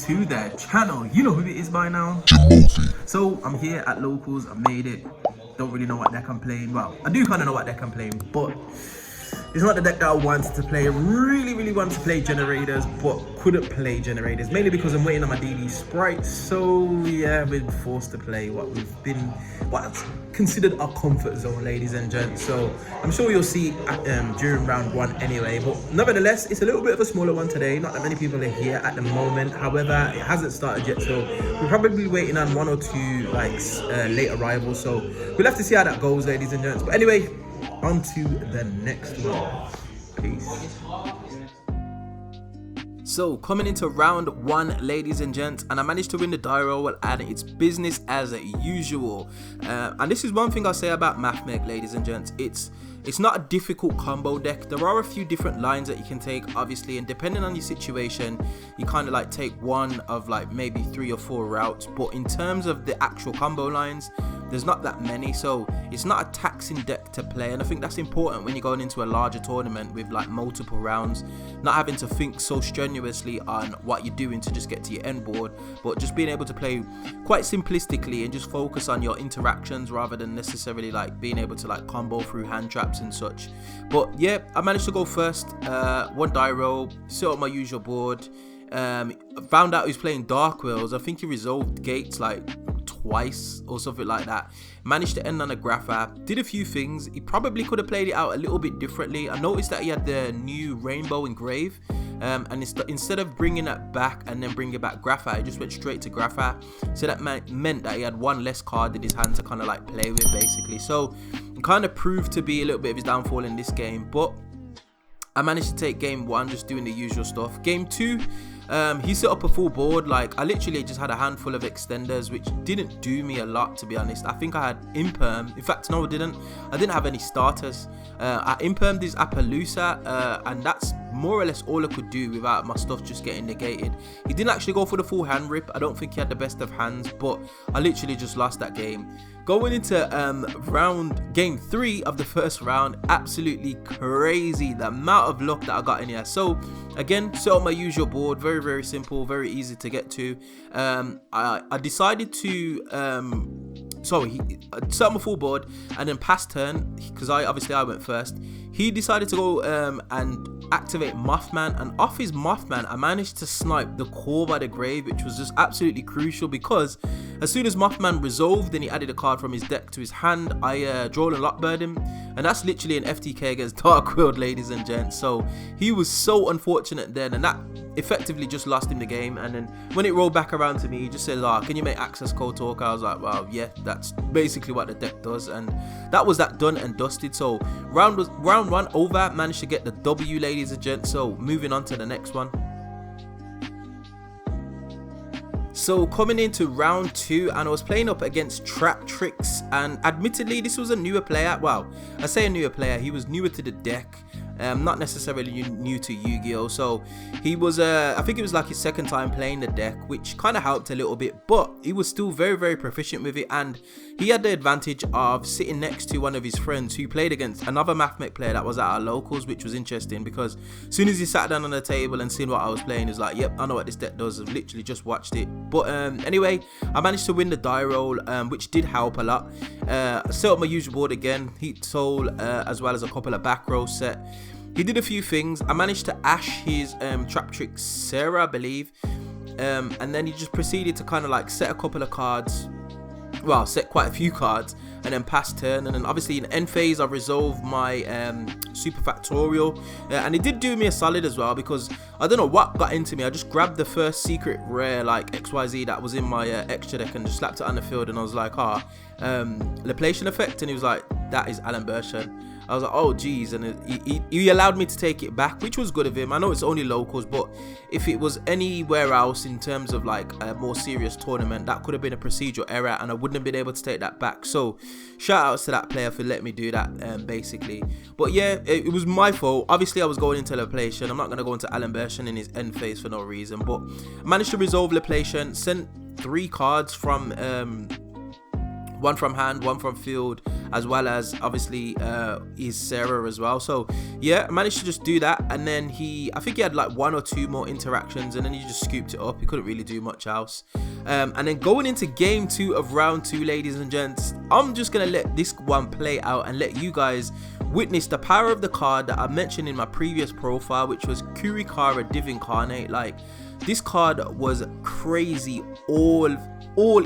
to their channel. You know who it is by now. Jimothy. So I'm here at locals. I made it. Don't really know what deck I'm playing. Well, I do kind of know what deck I'm playing, but it's not the deck that I wanted to play. I really wanted to play generators, but couldn't play generators, mainly because I'm waiting on my DD Sprite. So yeah, I've been forced to play what's considered a comfort zone, ladies and gents. So I'm sure you'll see during round one anyway, but nevertheless, it's a little bit of a smaller one today. Not that many people are here at the moment. However, it hasn't started yet, so we're probably waiting on one or two late arrivals. So we'll have to see how that goes, ladies and gents. But anyway, on to the next one. Peace. So coming into round one, ladies and gents, and I managed to win the die roll, and it's business as usual. And this is one thing I'll say about Mathmech, ladies and gents. It's not a difficult combo deck. There are a few different lines that you can take, obviously, and depending on your situation, you kind of like take one of like maybe 3 or 4 routes. But in terms of the actual combo lines, there's not that many, so it's not a taxing deck to play, and I think that's important when you're going into a larger tournament with like multiple rounds, not having to think so strenuously on what you're doing to just get to your end board, but just being able to play quite simplistically and just focus on your interactions rather than necessarily like being able to like combo through hand traps and such. But yeah, I managed to go first, one die roll, set up my usual board, found out he was playing Darkworld. I think he resolved gates like twice or something like that. Managed to end on a grapher, did a few things. He probably could have played it out a little bit differently. I noticed that he had the new rainbow engrave, and instead of bringing that back and then bringing back grapher, he just went straight to grapher, so that meant that he had one less card in his hand to kind of like play with, basically. So it kind of proved to be a little bit of his downfall in this game, but I managed to take game one just doing the usual stuff. Game two, he set up a full board. Like, I literally just had a handful of extenders, which didn't do me a lot, to be honest. I think I had imperm. In fact, no, I didn't have any starters. I impermed his Appaloosa, and that's more or less all I could do without my stuff just getting negated. He didn't actually go for the full hand rip. I don't think he had the best of hands, but I literally just lost that game. Going into game 3 of the first round, absolutely crazy the amount of luck that I got in here. So again, set up my usual board, very simple, very easy to get to. I decided to set up my full board, and then pass turn, because I went first. He decided to go and activate Mothman, and off his Mothman I managed to snipe the core by the grave, which was just absolutely crucial, because as soon as Mothman resolved and he added a card from his deck to his hand, I draw and lockbird him, and that's literally an FTK against Darkworld, ladies and gents. So he was so unfortunate then, and that effectively just lost him the game. And then when it rolled back around to me, he just said, can you make access code talk? I was like, well, yeah, that's basically what the deck does, and that was that done and dusted. So round one over, managed to get the W, ladies and gents. So moving on to the next one. So coming into round 2, and I was playing up against Traptrix, and admittedly this was a newer player. Well, I say a newer player, he was newer to the deck, not necessarily new to Yu-Gi-Oh. So he was I think it was like his second time playing the deck, which kind of helped a little bit, but he was still very proficient with it, and he had the advantage of sitting next to one of his friends who played against another Mathmech player that was at our locals, which was interesting, because as soon as he sat down on the table and seen what I was playing, he was like, yep, I know what this deck does. I've literally just watched it. But anyway, I managed to win the die roll, which did help a lot. Set up my usual board again, Heat Soul, as well as a couple of back row set. He did a few things. I managed to ash his Traptrix Sarah, I believe, and then he just proceeded to kind of like set a couple of cards, well, set quite a few cards, and then pass turn. And then obviously in end phase I resolved my super factorial, and it did do me a solid as well, because I don't know what got into me. I just grabbed the first secret rare like XYZ that was in my extra deck and just slapped it on the field, and I was like, Leplation effect, and he was like, that is Alan Bershan. I was like, oh geez, and he allowed me to take it back, which was good of him. I know it's only locals, but if it was anywhere else in terms of like a more serious tournament, that could have been a procedural error, and I wouldn't have been able to take that back. So shout outs to that player for letting me do that, basically. But yeah, it was my fault. Obviously I was going into Leplation. I'm not going to go into Alan Bershan in his end phase for no reason, but I managed to resolve Leplation, sent 3 cards from one from hand, one from field, as well as obviously his Sarah as well. So yeah, I managed to just do that, and then I think he had like 1 or 2 more interactions, and then he just scooped it up. He couldn't really do much else. And then going into game 2 of round 2, ladies and gents, I'm just gonna let this one play out and let you guys witness the power of the card that I mentioned in my previous profile, which was Kurikara Divincarnate. Like, this card was crazy all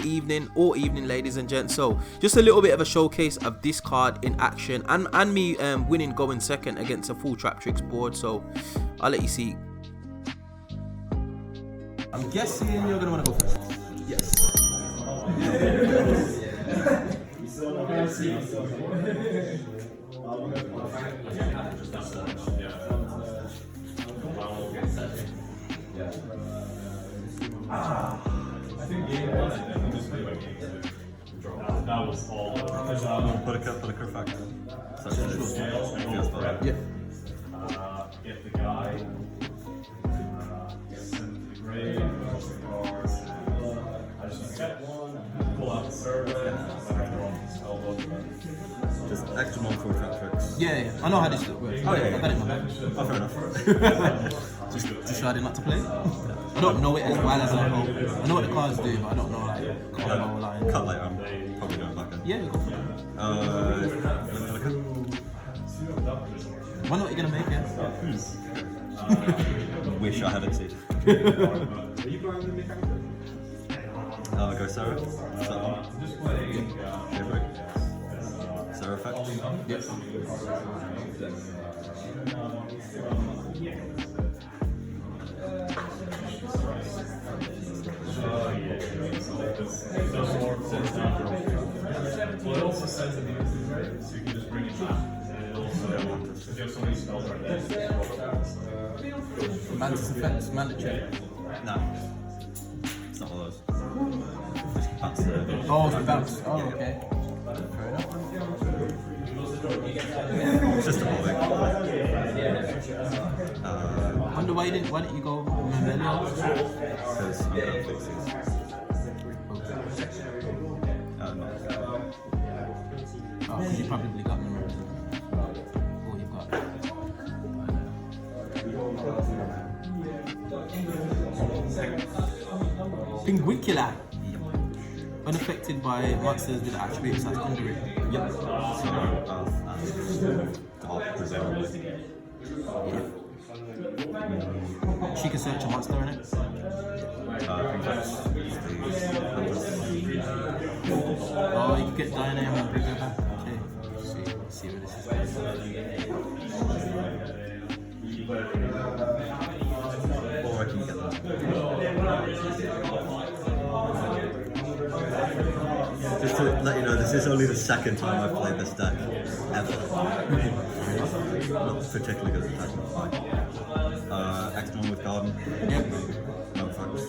evening, ladies and gents. So just a little bit of a showcase of this card in action, and me winning, going second against a full Traptrix board. So I'll let you see. I'm guessing you're gonna want to go first. Yes. I think game 1, we just played by game 2. That was all. Put a factor. Yeah. Get the guy. Send to the grave. I just get one. Pull out the server. Just extra one for Traptrix. Yeah. I know how this works. Oh yeah. I got it in my bag. Oh, fair enough. Just decided not to play. I don't know it as well as I know. I know what the cards do, but I don't know like combo line. Cut later. I'm probably going back in. Yeah, go for it. Wonder what you're gonna make it. Wish I had exceed. Go Sarah. Sarah effect. Yes. Well, it also says in the instance, right? So you can just bring it back. And it also, if you have so many spells right there, Mantis effects, mandatory. No. It's not one of those. That's the... Oh, it's the bounce. Oh, okay. Fair enough. It's just a bowling. Wonder why didn't you go Mathmech? Because I'm going to fix these. No. Oh, because you probably got them. Oh, you've got Penguicula. Unaffected by monsters with attributes that's under it. Yep. So, Dark, presumably. Yeah. She can search a monster in it. Oh, you can get Diana and bring her back. Okay. See where this is. Or I can get that. Just to let you know, this is only the second time I've played this deck ever. Not particularly good at attacking. X1 with Garden. Yep. No effects.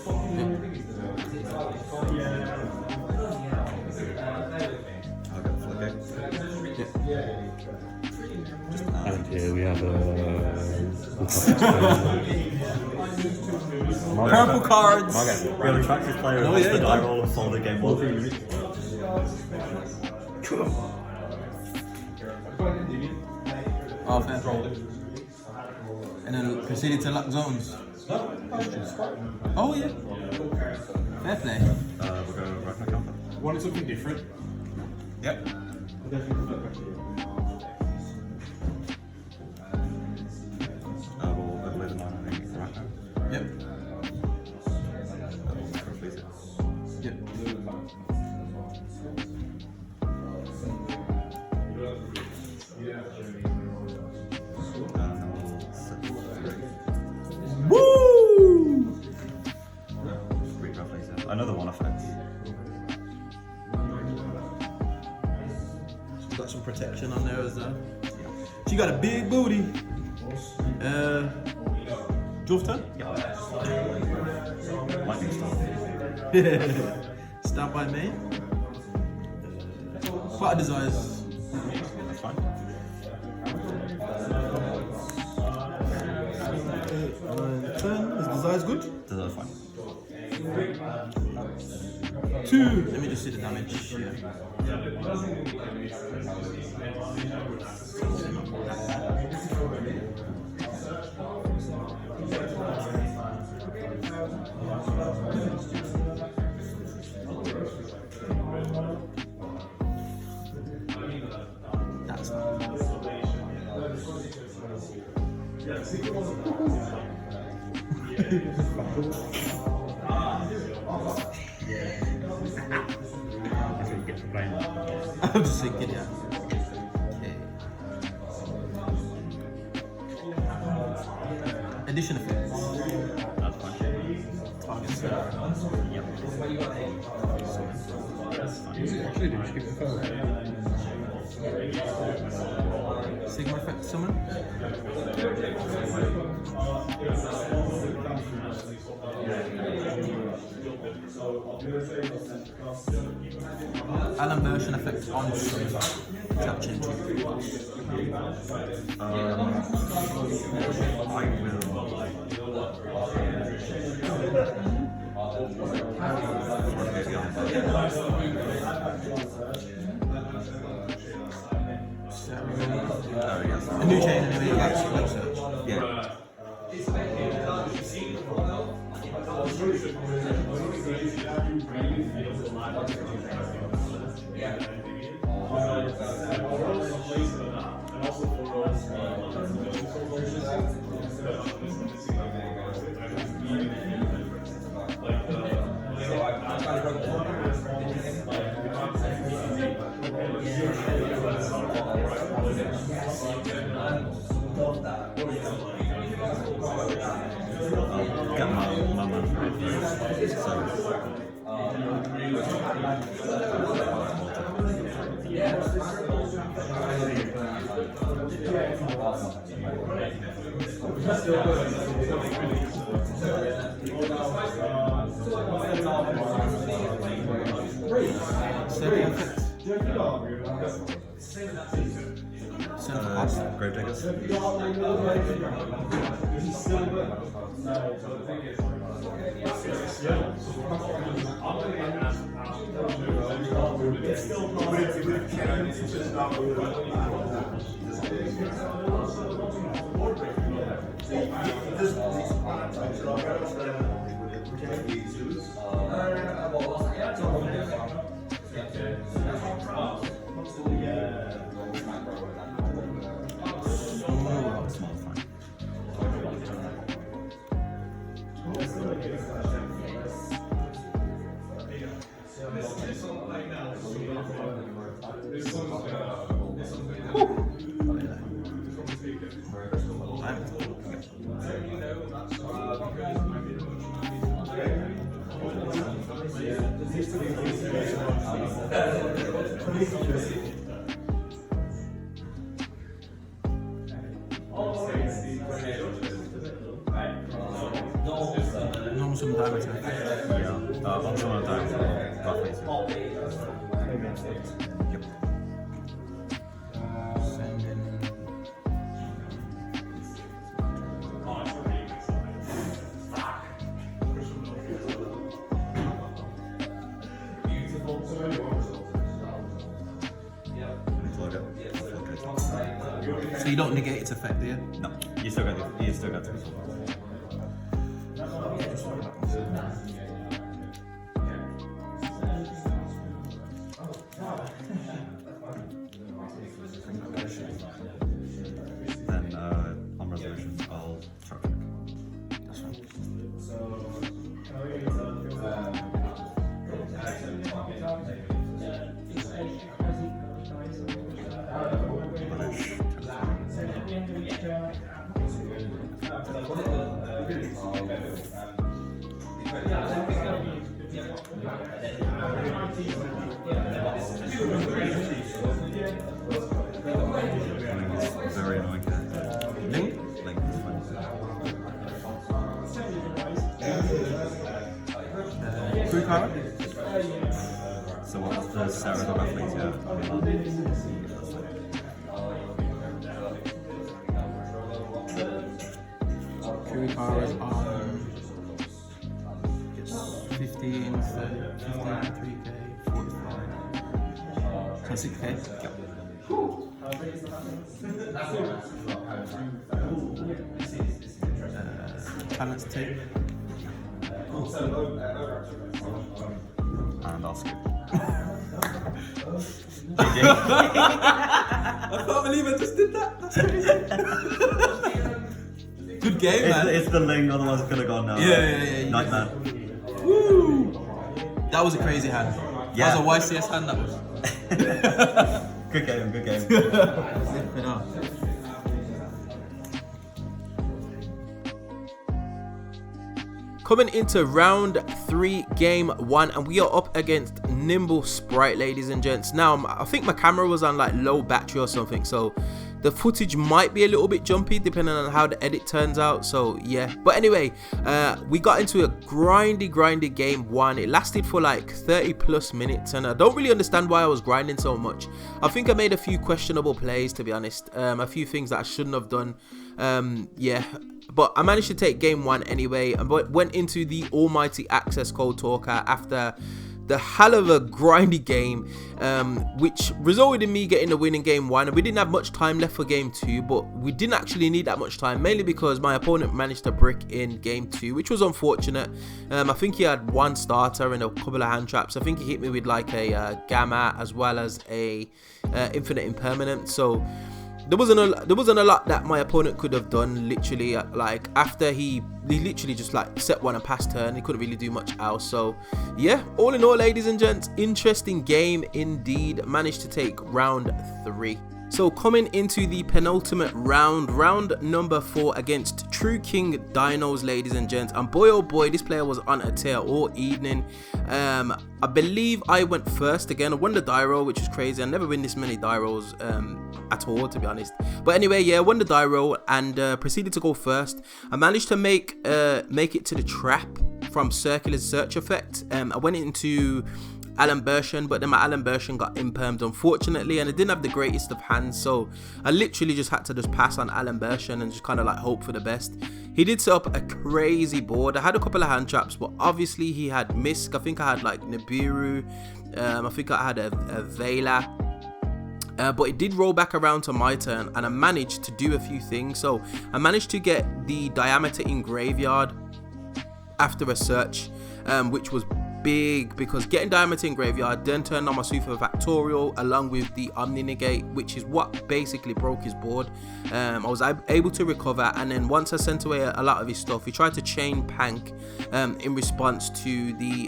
I'll get Flicker. And here we have Purple cards. We have a Traptrix player who lost the die roll and sold the game 1. Oh, fair. And then proceeded to lock zones. Oh, yeah. Fair play. We're going to Ragnarok Camper. wanted something different. Yep. We'll overlay the 9 for right now. Yep. Replace it. Yep. Woo! Another one effect. She's got some protection on there as well. She got a big booty. Drove turn? Lightning storm. Stand by me. Quite a desires. That's fine. Turn. Is desires good? That's fine. 2. Let me just see the damage. Yeah. That's That's what you get for playing. I'm just thinking, yeah. Okay. Addition effects. That's fine. Target. Yep. That's fine. Actually, did you skip the phone? Sigma effect summon. Alan version effect on summon. Tap change. I A new chain anyway, like search. Yeah. Get my man first. Gravediggers. Normal summon damage. Yeah. On some of the times, Yep. Send in. So you don't negate its effect, do you? No, you still got the result. Then on resolution, I'll Traptrix. That's fine. It's very annoying. Link? Link is fine. Kurikara? So what's the Sarah the reference? Yeah. Kurikara's on 15, 30. 3K, 45. So 6K? Yep. Balance tape. And Oscar. I can't believe I just did that. That's crazy. Good game, man. It's the ling, otherwise it could have gone now. Yeah. Nightmare. Woo! That was a crazy hand. Yeah. That was a YCS hand, that was. Good game. Flip it up. Coming into round 3, game 1, and we are up against Nimble Sprite, ladies and gents. Now, I think my camera was on like low battery or something, so the footage might be a little bit jumpy depending on how the edit turns out, so yeah. But anyway, we got into a grindy game 1. It lasted for like 30 plus minutes, and I don't really understand why I was grinding so much. I think I made a few questionable plays, to be honest, a few things that I shouldn't have done. Yeah, but I managed to take game 1 anyway, and went into the almighty access code talker after the hell of a grindy game, which resulted in me getting the win in game 1. And we didn't have much time left for game 2, but we didn't actually need that much time, mainly because my opponent managed to brick in game 2, which was unfortunate. I think he had 1 starter and a couple of hand traps. I think he hit me with like a gamma as well as a infinite impermanent, so there wasn't a lot that my opponent could have done. Literally, like after he literally just like set 1 and passed turn, he couldn't really do much else. So yeah, all in all, ladies and gents, interesting game indeed. Managed to take round 3. So coming into the penultimate round, round number 4 against True King Dinos, ladies and gents. And boy oh boy, this player was on a tear all evening. I believe I went first again. I won the die roll, which is crazy. I never win this many die rolls at all, to be honest. But anyway, yeah, I won the die roll and proceeded to go first. I managed to make it to the trap from Circular Search Effect. I went into Alan Bershon, but then my Alan Bershon got impermed, unfortunately, and I didn't have the greatest of hands, so I literally just had to pass on Alan Bershon and just kind of like hope for the best. He did set up a crazy board. I had a couple of hand traps, but obviously he had Misk. I think I had like Nibiru. I think I had a Vela. But it did roll back around to my turn, and I managed to do a few things. So I managed to get the diameter in graveyard after a search, which was big, because getting diameter in graveyard then turned on my super factorial along with the omni negate, which is what basically broke his board. I was able to recover, and then once I sent away a lot of his stuff, he tried to chain Pank in response to the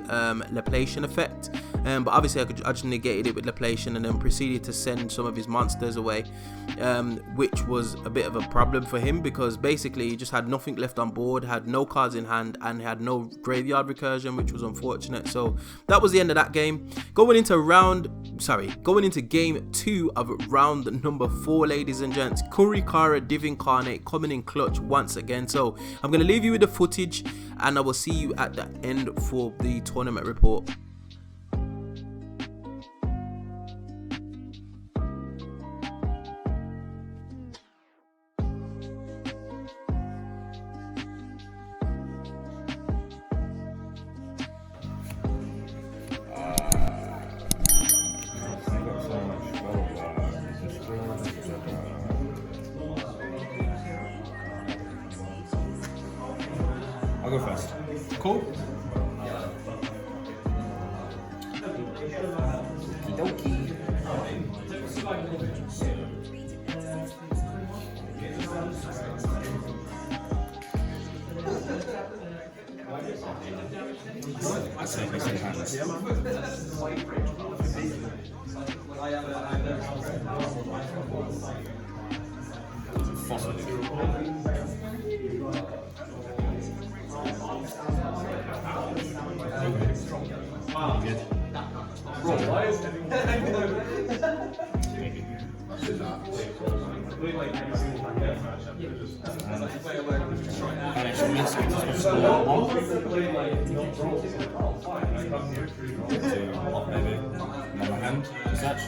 Laplation effect, but obviously I just negated it with Laplation and then proceeded to send some of his monsters away, which was a bit of a problem for him, because basically he just had nothing left on board, had no cards in hand, and had no graveyard recursion, which was unfortunate. So that was the end of that game. Going into game 2 of round number 4, ladies and gents. Kurikara Divincarnate coming in clutch once again. So I'm going to leave you with the footage, and I will see you at the end for the tournament report. I'll go first. Cool. I say this in hands. Fossil. Good. And it's a mess because it's score 1. To pop maybe on my hand, such.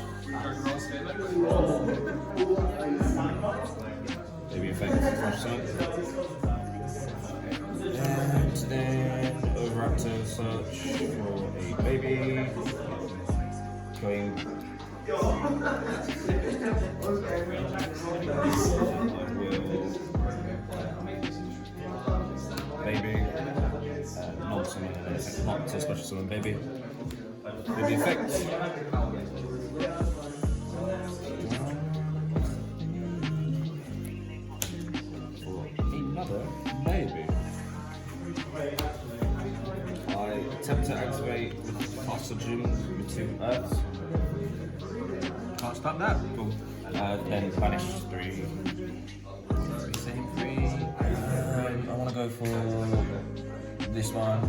Maybe effect 5%. And then over character search for a baby. Going. Baby. Not summon an effect. Not to special summon baby. Baby effect. Another baby. I attempt to activate with oxygen with 2 earths. Can't stop that. Cool. Then banish 3. Same 3. I want to go for this one.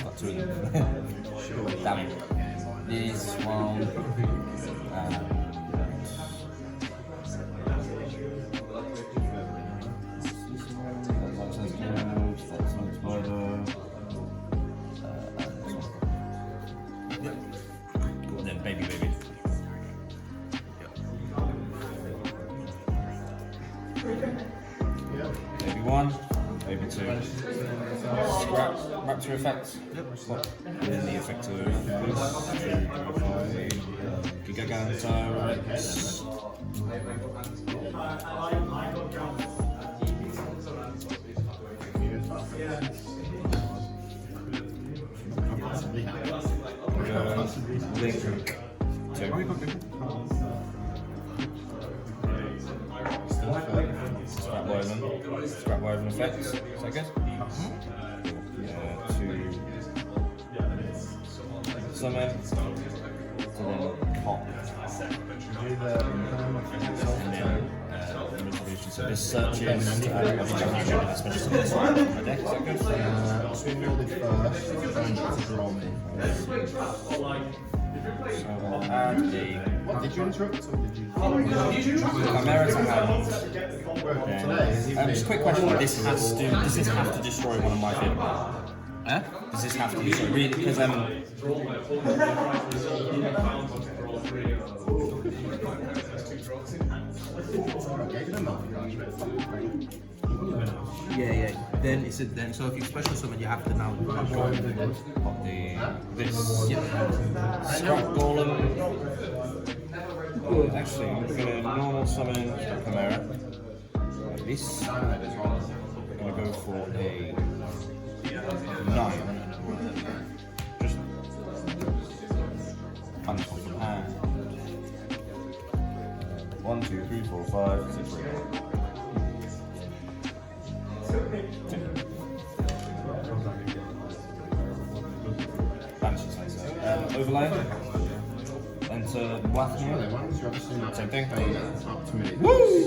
Got 2 of them. Damn it. This one. Then baby. Baby 1, baby 2. Scrap, Raptor effect. And then the effect of Gigantorix. Link. Scrap woven effects. Is that good? To summon. To then pop. And then so this searches to add a special summon this one on my deck. Is that good? So I'll add a. What, did you interrupt or did you? Chimera to hand. Just a quick question. Does this have to destroy one of my favorite? Does this have to destroy? Really? Because Yeah. Then it's then. So if you special summon, you have to now pop this. Scrap Golem. Actually, I'm gonna normal summon Chimera. Like this. I'm gonna go for a 9. Just punch one from hand. 1, 2, 3, 4, 5, 6, 7, 8. Overlay. Enter Mathmech. Same thing. Woo!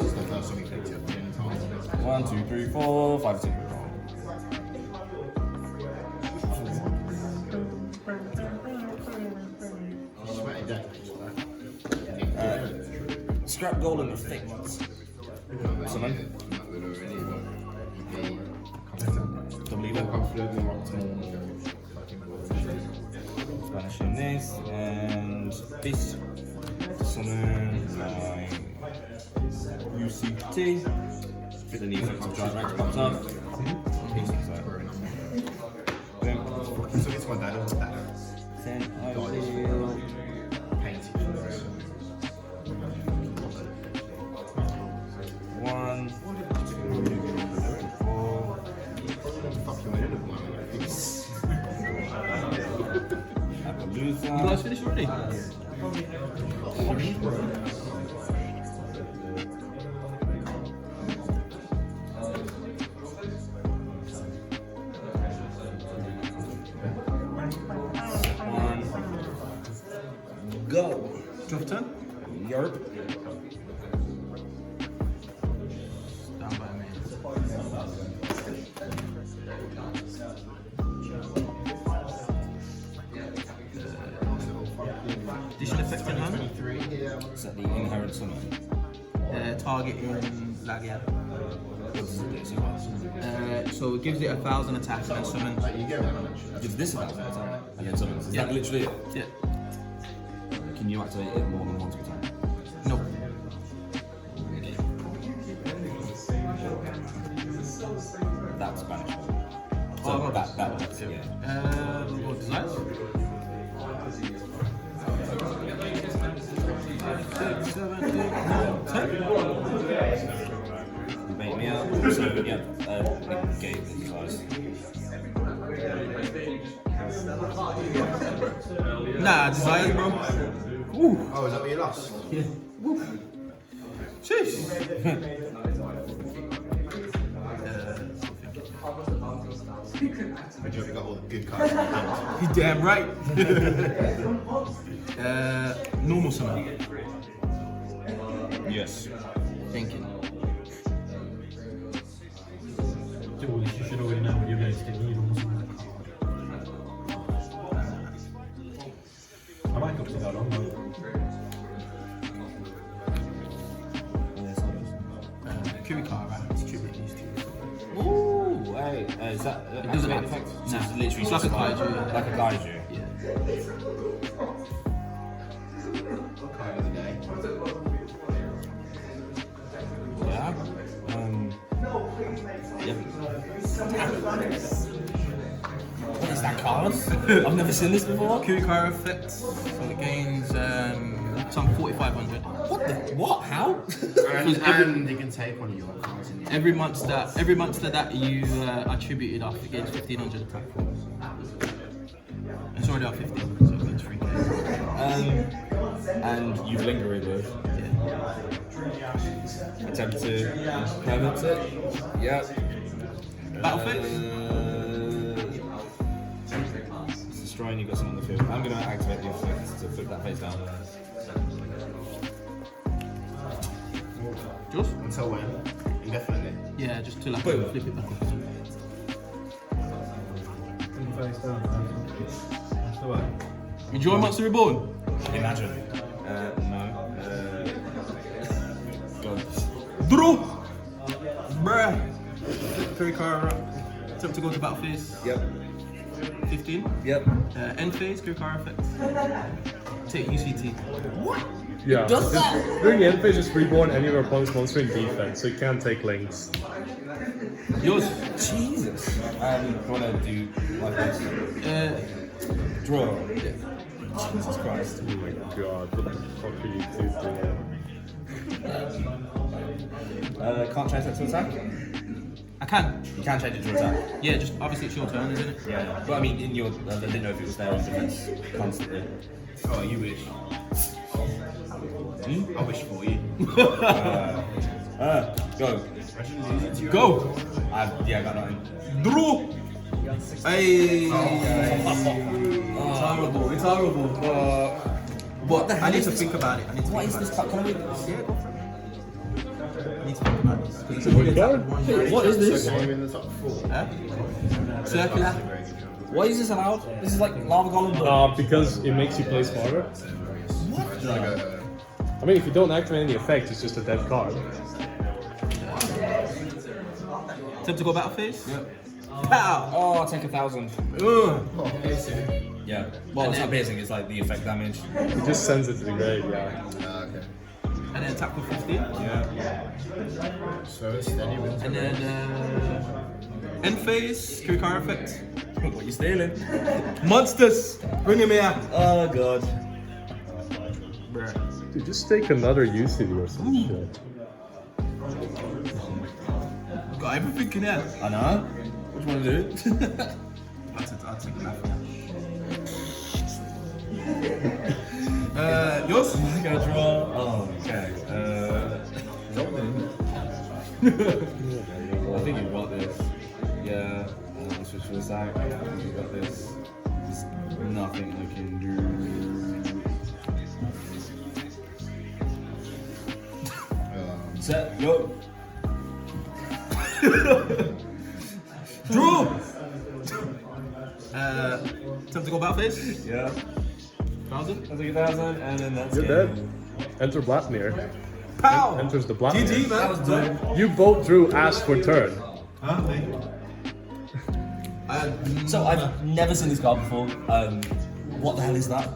1, 2, 3, 4, 5, 6. Scrap Golem effect. Summon. Banishing this and this. Summon my UCT. Then the effect of Giant Rex comes up. So it's my dad or dad? Then I will Paint. 1, 2, 4. Fuck you in at the moment. Appaloosa. You guys finished already? Go. Drop turn? Yerp. Down by me. Addition effect in hand. Is that the inherent summon? Target in Lagia. What does it do? So it gives it 1,000 attack and then summon. Gives this 1,000 attack and then summons. Is that literally it? Yeah. Can you activate it more than once per time? No. So that works, yeah. What desires? 6, 7, 8, 9, 10. You bait me out. So yeah, negate the desires. Nah, desires, bro. Ooh. Oh, is that what you lost? Yeah. Sheesh. But you got all the good cards in your hand. You damn right. Normal summon. Yes. Thinking. You should already know what you're going to do. I might go to that on Kurikara, distribute these two. Ooh, hey, is that It doesn't activate affect. effect? So Nah, it's literally it's just like a kaiju. like a kaiju. Yeah. Card of the day. Yeah. What is that card? I've never seen this before. Kurikara effect. So it gains some 4,500. What the? What? How? And you can take one of your cards in the Every monster that you attributed after gains 1,500 attack force. It's already at 15, so it gains 3k. And you've lingered with. Yeah. Attempt to permit it. Yeah. Battle fix? It's destroying, you got something on the field. I'm going to activate the effect to flip that face down. Jules? Until when? Indefinitely. Yeah, just till I Boom. flip it back up. Enjoy Monster Reborn? Imagine. No. Go. Draw! Bruh! Kurikara. Attempt to go to battle phase. Yep. 15. Yep. End phase, Kurikara effect. Take UCT. Yeah. Does that? During the end phase, just reborn any of your opponent's monster in defense, so you can't take links. Yours? Jesus. You want to do like this? Draw. Jesus Christ. Oh my god, what the fuck are you two doing? Can't change that to attack? I can. You can change it to attack. Yeah, just obviously it's your turn, isn't it? Yeah. But I mean, in your, I didn't know if it was there on defense constantly. Oh, you wish. I wish for you. Go. Go! I got nothing. Draw! Hey! It's horrible, it's horrible. But the hell I need is to this? think about it. I need to What think is this about card? Can I read this? it. Yeah, go for it. I need to think about this. Because it's a What really card? one. What is this? So you're in the top 4. Huh? Circular. Why is this allowed? This is like lava golem. Because it makes you play smarter. I mean, if you don't activate any effects, it's just a dead card. Attempt to go battle phase? Yep. Pow! Oh, I'll take 1,000. Ugh. Yeah. Well, it's not piercing, it's like the effect damage. It just sends it to the grave, yeah. Okay. And then attack with 15. Yeah. So it's steady wins. And then end phase, Kurikara effect. What you stealing? Monsters! Bring him here! Oh god. Bruh. Dude, just take another UCD or some shit. Got everything in there. I know. What do you want to do? I'll take that. Yours? I'm gonna draw. Oh, okay. I think you've got this. Yeah. Switch to the side. I think you've got this. There's nothing I can do. Set. Go. Draw! Time to go battle phase? Yeah. 1,000? I'll take 1,000 and then that's You're it. dead. Enter Blatnir. Pow! Enters the Blatnir. GG, man. That was done. You both drew ass for turn. So I've never seen this card before. What the hell is that?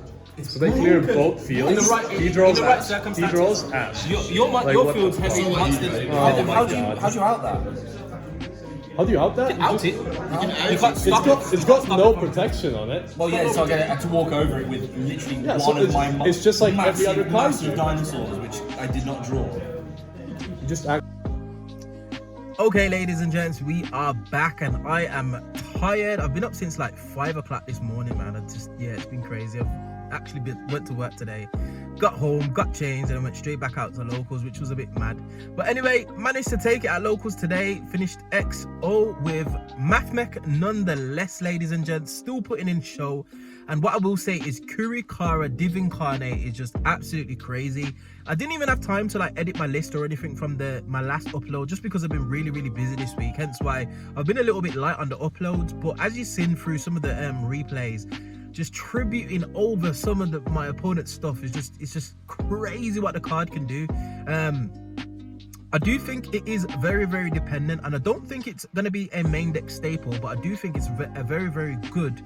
So they clear both fields. In the right- He draws in the right ass. He circumstances. draws ass. Your Like, your what field's the heavy fuck? monsters. Oh my How'd you god. out that? How do you out that? Out it. You can't stop it. It's got no protection on it. Well, yeah, so I had to walk over it with literally Yeah, one so of my it's just like every other card. massive dinosaurs, which I did not draw. You just act. Okay, ladies and gents, we are back and I am tired. I've been up since like 5 o'clock this morning, man. It's been crazy. I've actually went to work today, got home, got changed, and I went straight back out to locals, which was a bit mad. But anyway, managed to take it at locals today. Finished XO with Mathmech nonetheless, ladies and gents. Still putting in show. And what I will say is Kurikara Divincarnate is just absolutely crazy. I didn't even have time to like edit my list or anything from my last upload, just because I've been really busy this week. Hence why I've been a little bit light on the uploads. But as you've seen through some of the replays, just tributing over some of my opponent's stuff is just crazy what the card can do. I do think it is very dependent, and I don't think it's going to be a main deck staple, but I do think it's a very good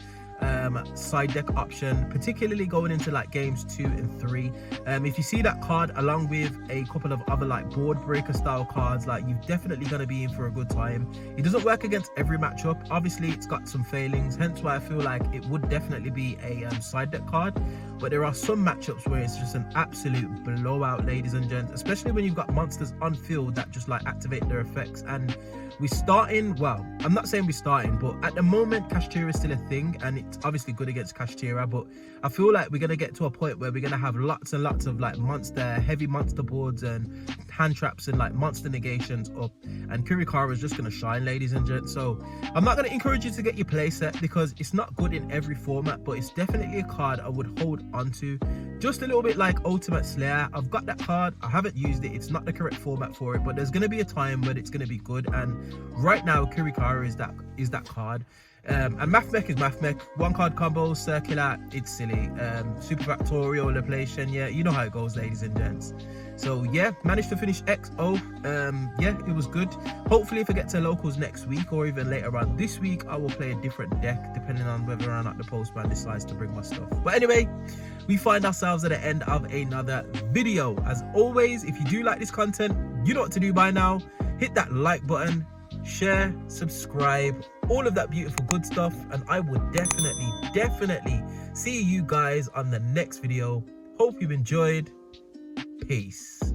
side deck option, particularly going into like games 2 and 3. If you see that card along with a couple of other like board breaker style cards, like you're definitely going to be in for a good time. It doesn't work against every matchup. Obviously it's got some failings, hence why I feel like it would definitely be a side deck card. But there are some matchups where it's just an absolute blowout, ladies and gents, especially when you've got monsters on field that just like activate their effects. And we're starting, well, I'm not saying we're starting, but at the moment Kashtira is still a thing, and it's obviously good against Kashtira. But I feel like we're going to get to a point where we're going to have lots and lots of like heavy monster boards and hand traps and like monster negations up, and Kurikara is just going to shine, ladies and gents. So I'm not going to encourage you to get your playset because it's not good in every format, but it's definitely a card I would hold onto, just a little bit like Ultimate Slayer. I've got that card, I haven't used it, it's not the correct format for it, but there's going to be a time when it's going to be good, and right now Kurikara is that card. And Mathmech is Mathmech. One card combo, circular, it's silly. Super factorial, Laplacian, yeah, you know how it goes, ladies and gents. So yeah, managed to finish XO. Yeah, it was good. Hopefully if I get to locals next week or even later on this week, I will play a different deck depending on whether or not the postman decides to bring my stuff. But anyway, we find ourselves at the end of another video. As always, if you do like this content, you know what to do by now. Hit that like button, share, subscribe, all of that beautiful good stuff, and I would definitely see you guys on the next video. Hope you enjoyed. Peace.